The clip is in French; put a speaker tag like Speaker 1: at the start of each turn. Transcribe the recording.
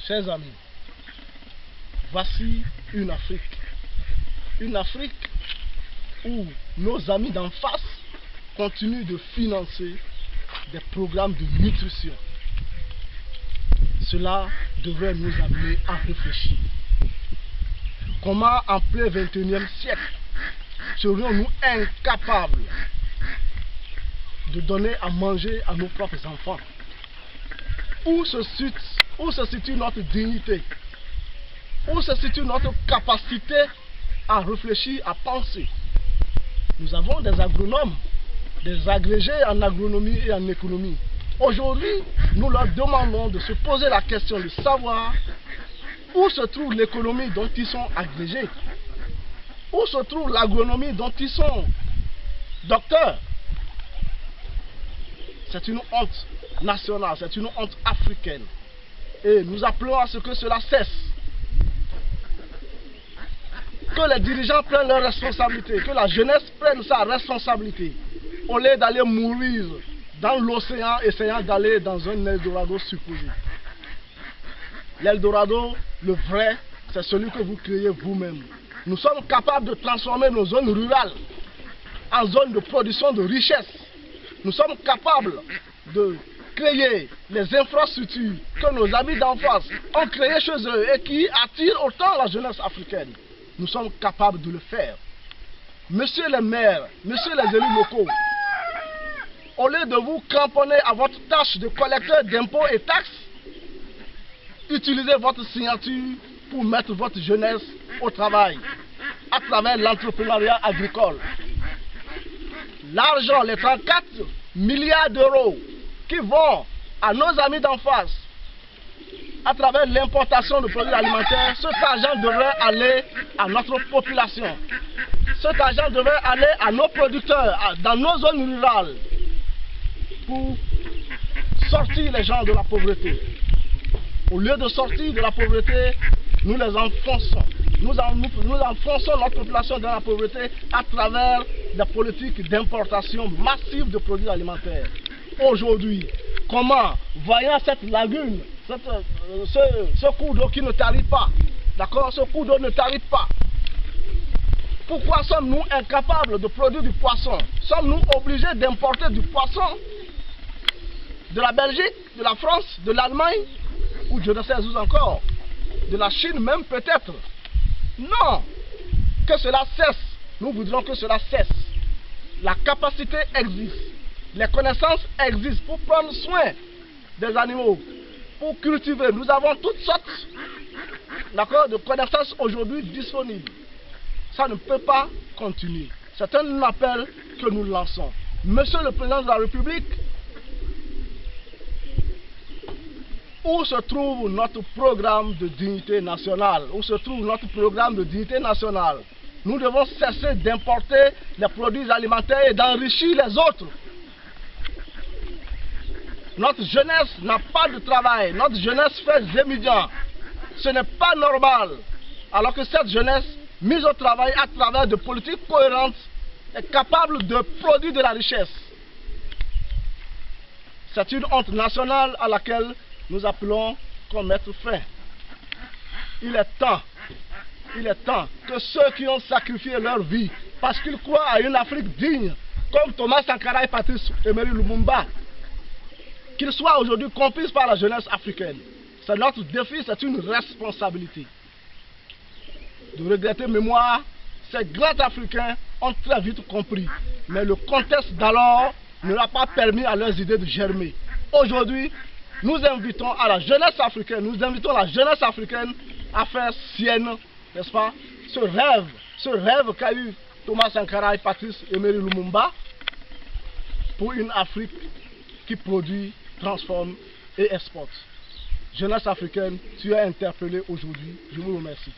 Speaker 1: Chers amis, voici une Afrique. Une Afrique où nos amis d'en face continuent de financer des programmes de nutrition. Cela devrait nous amener à réfléchir. Comment en plein 21e siècle serions-nous incapables de donner à manger à nos propres enfants? Où se situe notre dignité? Où se situe notre capacité à réfléchir, à penser? Nous avons des agronomes, des agrégés en agronomie et en économie. Aujourd'hui, nous leur demandons de se poser la question de savoir où se trouve l'économie dont ils sont agrégés, où se trouve l'agronomie dont ils sont docteurs. C'est une honte nationale, c'est une honte africaine. Et nous appelons à ce que cela cesse. Que les dirigeants prennent leurs responsabilités, que la jeunesse prenne sa responsabilité, au lieu d'aller mourir dans l'océan, essayant d'aller dans un Eldorado supposé. L'Eldorado, le vrai, c'est celui que vous créez vous-même. Nous sommes capables de transformer nos zones rurales en zones de production de richesse. Nous sommes capables de créer les infrastructures que nos amis d'enfance ont créées chez eux et qui attirent autant la jeunesse africaine. Nous sommes capables de le faire. Messieurs les maires, messieurs les élus locaux, au lieu de vous cramponner à votre tâche de collecteur d'impôts et taxes, utilisez votre signature pour mettre votre jeunesse au travail à travers l'entrepreneuriat agricole. L'argent, les 34 milliards d'euros qui vont à nos amis d'en face à travers l'importation de produits alimentaires, cet argent devrait aller à notre population. Cet argent devrait aller à nos producteurs, dans nos zones rurales, pour sortir les gens de la pauvreté. Au lieu de sortir de la pauvreté, nous les enfonçons. Nous enfonçons notre population dans la pauvreté à travers des politiques d'importation massive de produits alimentaires. Aujourd'hui, comment, voyant cette lagune, ce cours d'eau qui ne tarit pas, d'accord, ce cours d'eau ne tarit pas, pourquoi sommes-nous incapables de produire du poisson? Sommes-nous obligés d'importer du poisson de la Belgique, de la France, de l'Allemagne, ou je ne sais où encore, de la Chine même peut-être? Non, que cela cesse. Nous voudrions que cela cesse. La capacité existe, les connaissances existent pour prendre soin des animaux, pour cultiver. Nous avons toutes sortes de connaissances aujourd'hui disponibles. Ça ne peut pas continuer. C'est un appel que nous lançons. Monsieur le Président de la République, où se trouve notre programme de dignité nationale? Où se trouve notre programme de dignité nationale? Nous devons cesser d'importer les produits alimentaires et d'enrichir les autres. Notre jeunesse n'a pas de travail. Notre jeunesse fait étudiants. Ce n'est pas normal. Alors que cette jeunesse, mise au travail à travers de politiques cohérentes, est capable de produire de la richesse. C'est une honte nationale à laquelle nous appelons qu'on mette fin. Il est temps que ceux qui ont sacrifié leur vie parce qu'ils croient à une Afrique digne, comme Thomas Sankara et Patrice Emery Lumumba, qu'ils soient aujourd'hui compris par la jeunesse africaine. C'est notre défi, c'est une responsabilité. De regretter mémoire, ces grands Africains ont très vite compris, mais le contexte d'alors ne leur a pas permis à leurs idées de germer. Aujourd'hui, nous invitons la jeunesse africaine à faire sienne, n'est-ce pas, ce rêve qu'a eu Thomas Sankara et Patrice Emery Lumumba pour une Afrique qui produit, transforme et exporte. Jeunesse africaine, tu es interpellée aujourd'hui. Je vous remercie.